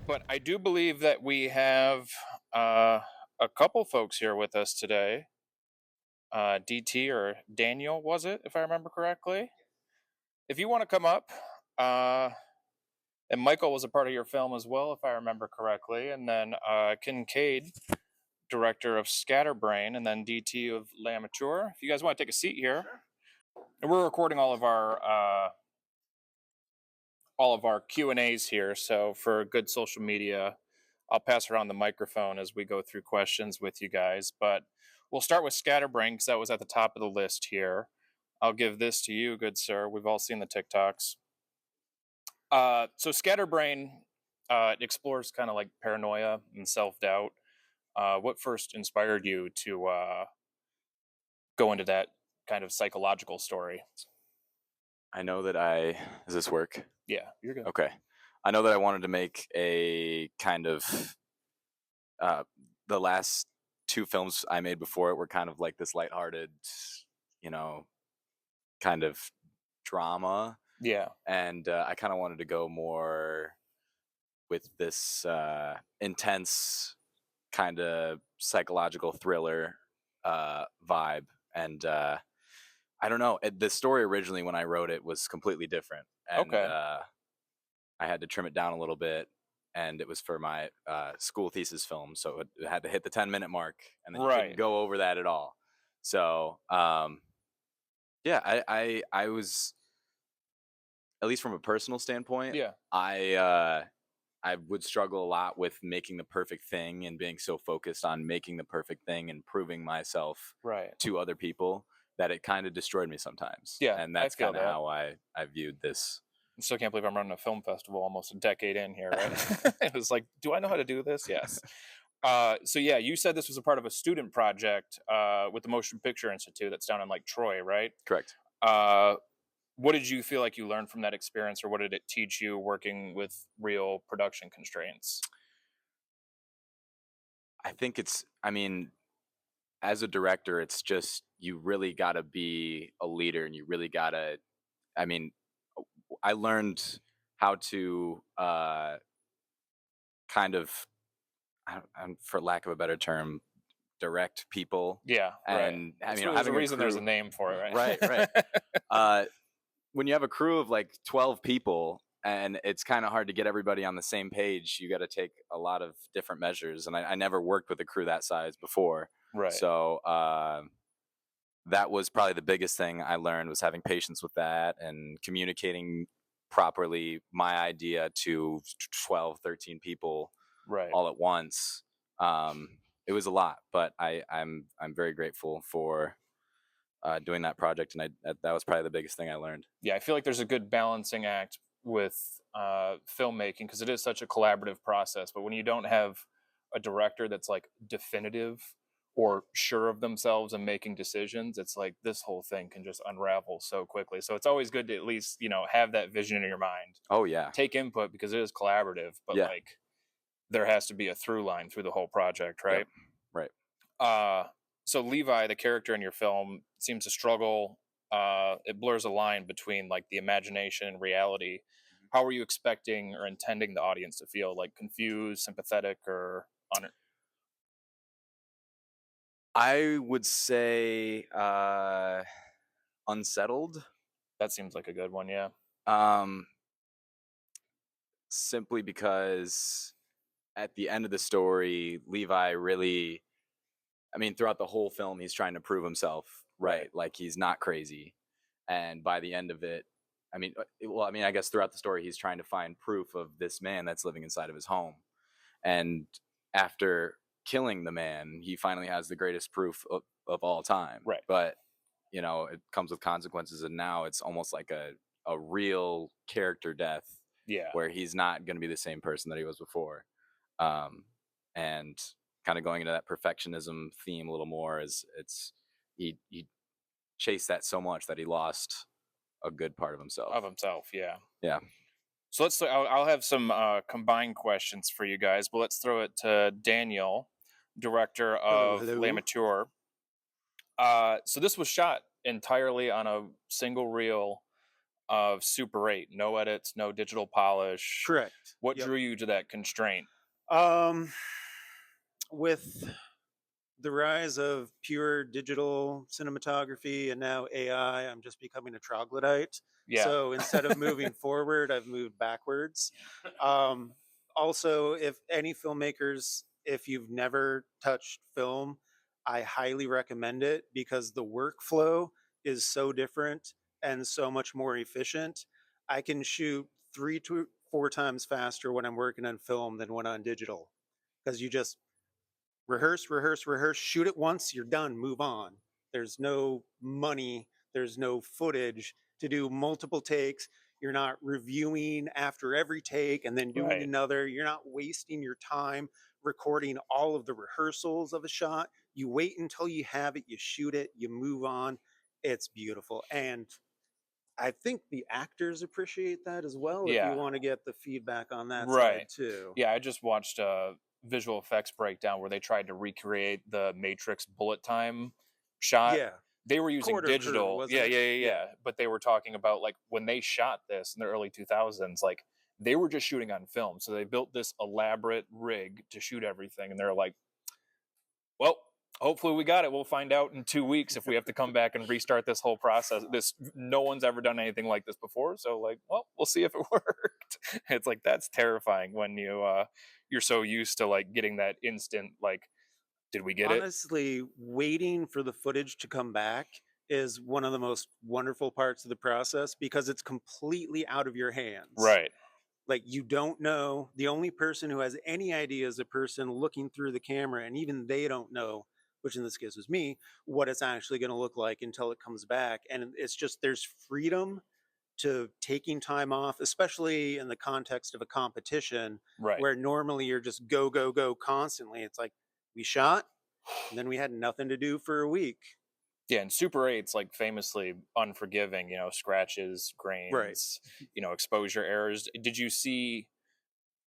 But I do believe that we have a couple folks here with us today. DT or Daniel, was it, if I remember correctly? If you want to come up, uh, and Michael was a part of your film as well, if I remember correctly, and then Kincaid, director of Scatterbrain, and then DT of L'Amateur. If you guys want to take a seat here, and we're recording all of our Q&As here, so for good social media, I'll pass around the microphone as we go through questions with you guys. But we'll start with Scatterbrain because that was at the top of the list here. I'll give this to you, good sir. We've all seen the TikToks. So Scatterbrain explores kind of like paranoia and self-doubt. What first inspired you to go into that kind of psychological story? I know that does this work? Yeah, you're good. Okay. I know that I wanted to make a kind of, the last two films I made before it were kind of like this lighthearted, kind of drama. Yeah. And I kind of wanted to go more with this intense kind of psychological thriller vibe. And I don't know. The story originally, when I wrote it, was completely different. And Okay. I had to trim it down a little bit. And it was for my school thesis film. So it had to hit the 10-minute mark. And then you couldn't go over that at all. So, yeah, I was, at least from a personal standpoint, Yeah. I would struggle a lot with making the perfect thing and being so focused on making the perfect thing and proving myself to other people that it kind of destroyed me sometimes. Yeah, and that's kind of how I viewed this. I still can't believe I'm running a film festival almost a decade in here, right? It was like, do I know how to do this? Yes. So yeah, you said this was a part of a student project with the Motion Picture Institute that's down in like Troy, right? Correct. What did you feel like you learned from that experience, or what did it teach you working with real production constraints? I think as a director, it's just, you really got to be a leader, and you really got to, I learned how to kind of, for lack of a better term, direct people. Yeah, and right. There's a reason there's a name for it, right? Right. When you have a crew of like 12 people, and it's kind of hard to get everybody on the same page, you got to take a lot of different measures. And I never worked with a crew that size before. Right. So that was probably the biggest thing I learned, was having patience with that and communicating properly my idea to 12, 13 people all at once. It was a lot, but I'm very grateful for doing that project, and that was probably the biggest thing I learned. Yeah, I feel like there's a good balancing act with filmmaking because it is such a collaborative process. But when you don't have a director that's like definitive or sure of themselves and making decisions, it's like this whole thing can just unravel so quickly. So it's always good to at least, have that vision in your mind. Oh yeah. Take input because it is collaborative, but like there has to be a through line through the whole project, right? Yep. Right. So Levi, the character in your film, seems to struggle. It blurs a line between like the imagination and reality. Mm-hmm. How are you expecting or intending the audience to feel? Like confused, sympathetic, or I would say unsettled. That seems like a good one, yeah. Simply because at the end of the story, Levi really, throughout the whole film, he's trying to prove himself, right? Like he's not crazy. And by the end of it, I guess throughout the story, he's trying to find proof of this man that's living inside of his home. And after killing the man, he finally has the greatest proof of all time. Right. But, it comes with consequences. And now it's almost like a real character death. Yeah. Where he's not going to be the same person that he was before. And kind of going into that perfectionism theme a little more, is he chased that so much that he lost a good part of himself. Yeah. Yeah. So I'll have some combined questions for you guys, but let's throw it to Daniel, director of L'Amateur. So this was shot entirely on a single reel of Super 8, no edits, no digital polish. Correct. What Yep. drew you to that constraint? Um, with the rise of pure digital cinematography and now AI, I'm just becoming a troglodyte. Yeah. So instead of moving forward, I've moved backwards. Um, Also, if any filmmakers, if you've never touched film, I highly recommend it because the workflow is so different and so much more efficient. I can shoot 3 to 4 times faster when I'm working on film than when on digital because you just rehearse, rehearse, rehearse, shoot it once, you're done, move on. There's no money, there's no footage to do multiple takes. You're not reviewing after every take and then doing Right. another. You're not wasting your time recording all of the rehearsals of a shot. You wait until you have it, you shoot it, you move on. It's beautiful. And I think the actors appreciate that as well if you Yeah. want to get the feedback on that Right. side too. Yeah, I just watched a visual effects breakdown where they tried to recreate the Matrix bullet time shot. Yeah. They were using Quarter crew, digital. wasn't Yeah, it? yeah, yeah, yeah. But they were talking about like when they shot this in the early 2000s, like they were just shooting on film. So they built this elaborate rig to shoot everything. And they're like, well, hopefully we got it. We'll find out in 2 weeks if we have to come back and restart this whole process. This no one's ever done anything like this before, so like, well, we'll see if it worked. It's like that's terrifying when you're so used to like getting that instant like, did we get it? Honestly, waiting for the footage to come back is one of the most wonderful parts of the process because it's completely out of your hands. Right, Like you don't know. The only person who has any idea is a person looking through the camera, and even they don't know, which in this case is me, what it's actually going to look like until it comes back. And it's just there's freedom to taking time off, especially in the context of a competition right. where normally you're just go, go, go constantly. It's like we shot and then we had nothing to do for a week. Yeah, and Super 8's like famously unforgiving, scratches, Right. grains, exposure errors. Did you see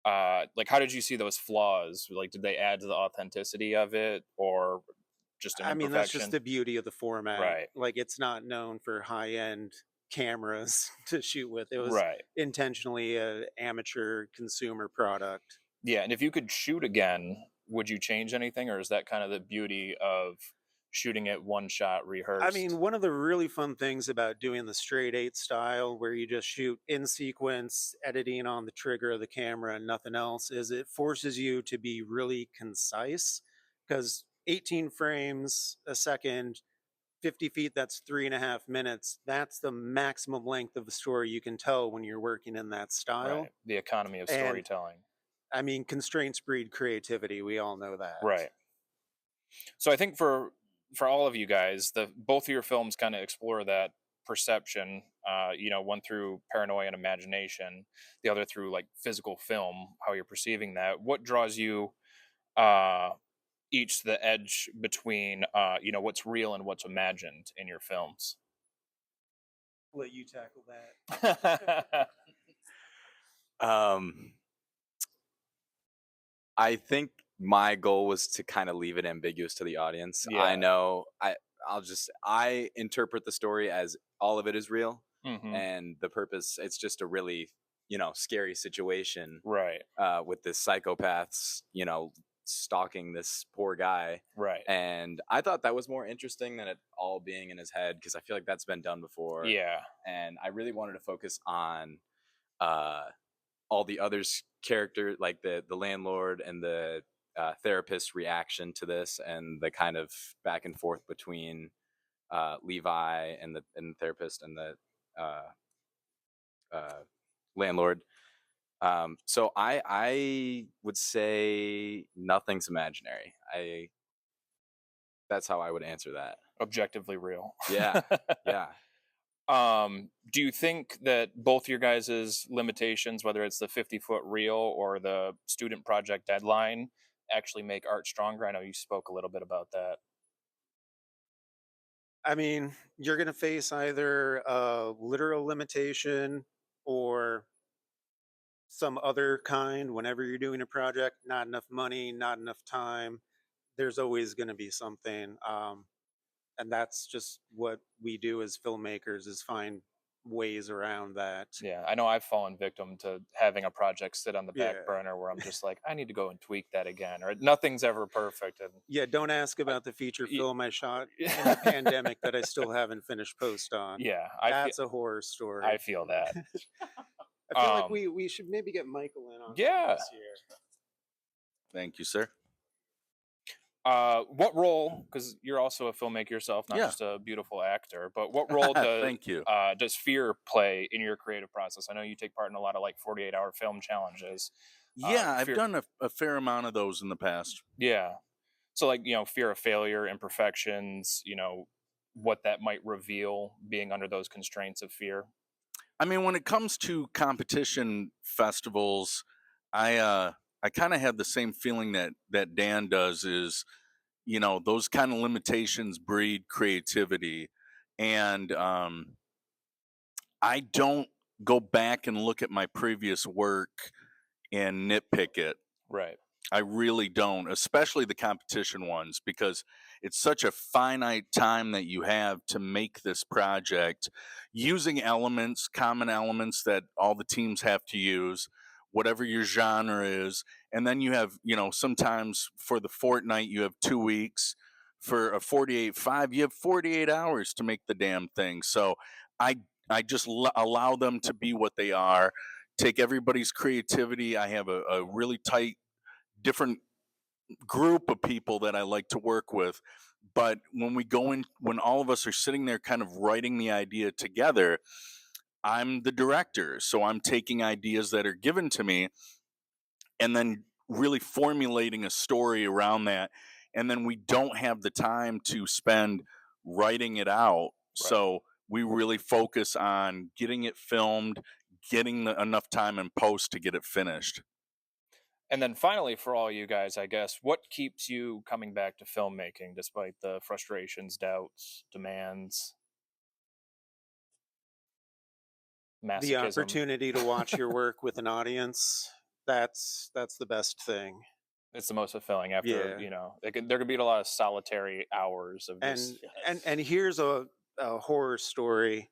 like how did you see those flaws? Like did they add to the authenticity of it or just an I mean, that's just imperfection? the beauty of the format. Right. Like, it's not known for high end cameras to shoot with. It was Right. intentionally a amateur consumer product. Yeah, and if you could shoot again, would you change anything, or is that kind of the beauty of shooting it one shot I mean, rehearsed? one of the really fun things about doing the straight eight style, where you just shoot in sequence, editing on the trigger of the camera and nothing else, is it forces you to be really concise because 18 frames a second, 50 feet, that's 3.5 minutes. That's the maximum length of the story you can tell when you're working in that style. Right. The economy of And storytelling. I mean, constraints breed creativity. We all know that. Right. So I think for all of you guys, the both of your films kind of explore that perception. One through paranoia and imagination, the other through like physical film, how you're perceiving that. What draws you uh each the edge between what's real and what's imagined in your films? Let you tackle that. Um, I think my goal was to kind of leave it ambiguous to the audience. I Yeah. know I interpret the story as all of it is real, Hmm. and the purpose it's just a really scary situation Right. with this psychopaths stalking this poor guy. Right. And I thought that was more interesting than it all being in his head because I feel like that's been done before. Yeah. And I really wanted to focus on uh, all the others character, like the landlord and the therapist's reaction to this, and the kind of back and forth between Levi and the therapist and the uh, uh, landlord. So I would say nothing's imaginary. That's how I would answer that. Objectively real. Yeah, yeah. Do you think that both your guys' limitations, whether it's the 50-foot reel or the student project deadline, actually make art stronger? I know you spoke a little bit about that. I mean, you're going to face either a literal limitation or some other kind whenever you're doing a project. Not enough money, not enough time. There's always going to be something. And that's just what we do as filmmakers is find ways around that. Yeah, I know I've fallen victim to having a project sit on the back Yeah. burner where I'm just like, I need to go and tweak that again, or nothing's ever perfect. And Yeah, don't ask about the feature y- film I shot in the pandemic that I still haven't finished post on. yeah, That's a horror story. I feel that. I feel like we should maybe get Michael in on Yeah. this here. Thank you, sir. What role? Because you're also a filmmaker yourself, not Yeah. just a beautiful actor. But what role does Thank you. Does fear play in your creative process? I know you take part in a lot of like 48-hour film challenges. Yeah, I've fear- done a fair amount of those in the past. Yeah. So like fear of failure, imperfections. What that might reveal being under those constraints of fear. I mean, when it comes to competition festivals, I kind of have the same feeling that Dan does. Is those kind of limitations breed creativity, and I don't go back and look at my previous work and nitpick it. Right. I really don't, especially the competition ones, because it's such a finite time that you have to make this project using elements, common elements that all the teams have to use, whatever your genre is. And then you have, sometimes for the fortnight, you have 2 weeks. For a 48.5, you have 48 hours to make the damn thing. So I just allow them to be what they are, take everybody's creativity. I have a really tight, different group of people that I like to work with. But when all of us are sitting there kind of writing the idea together, I'm the director. So I'm taking ideas that are given to me and then really formulating a story around that. And then we don't have the time to spend writing it out. Right. So we really focus on getting it filmed, getting enough time in post to get it finished. And then finally, for all you guys, I guess, what keeps you coming back to filmmaking despite the frustrations, doubts, demands, masochism? The opportunity to watch your work with an audience, that's the best thing. It's the most fulfilling after, there could be a lot of solitary hours of this. And here's a horror story,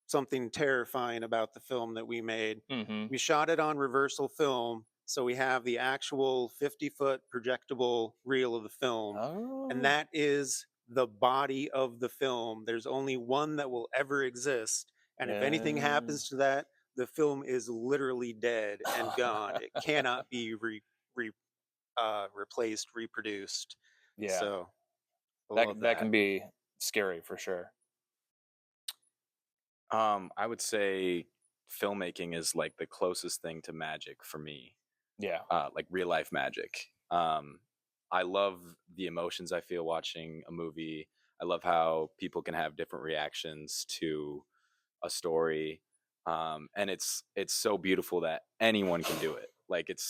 something terrifying about the film that we made. Mm-hmm. We shot it on reversal film. So we have the actual 50-foot projectable reel of the film. Oh. And that is the body of the film. There's only one that will ever exist. And if anything happens to that, the film is literally dead and gone. It cannot be replaced, reproduced. Yeah. So that can be scary for sure. I would say filmmaking is like the closest thing to magic for me. Yeah. Like real life magic. I love the emotions I feel watching a movie. I love how people can have different reactions to a story. And it's so beautiful that anyone can do it. Like it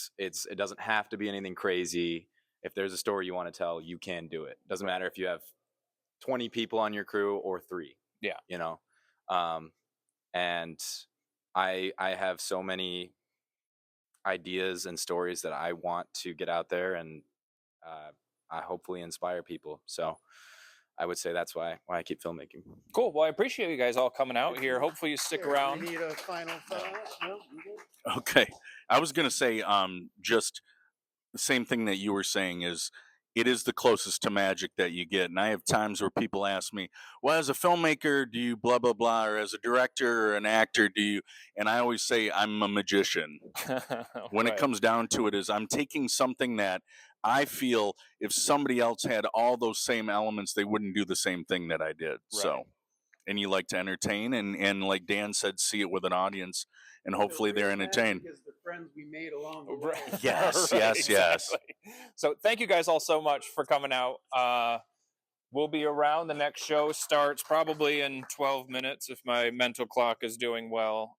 doesn't have to be anything crazy. If there's a story you want to tell, you can do it. Doesn't matter if you have 20 people on your crew or 3. Yeah. And I have so many ideas and stories that I want to get out there, and I hopefully inspire people. So I would say that's why I keep filmmaking. Cool. Well, I appreciate you guys all coming out here. Hopefully you stick around. We need a final thought. No, okay. I was going to say just the same thing that you were saying is it is the closest to magic that you get. And I have times where people ask me, well, as a filmmaker, do you blah, blah, blah, or as a director or an actor, do you? And I always say I'm a magician. When it comes down to it is I'm taking something that I feel if somebody else had all those same elements, they wouldn't do the same thing that I did. Right. So, and you like to entertain and like Dan said, see it with an audience and hopefully they're entertained. Because the friends we made along the way. Yes, Right, yes, exactly. yes. So thank you guys all so much for coming out. We'll be around. The next show starts probably in 12 minutes if my mental clock is doing well.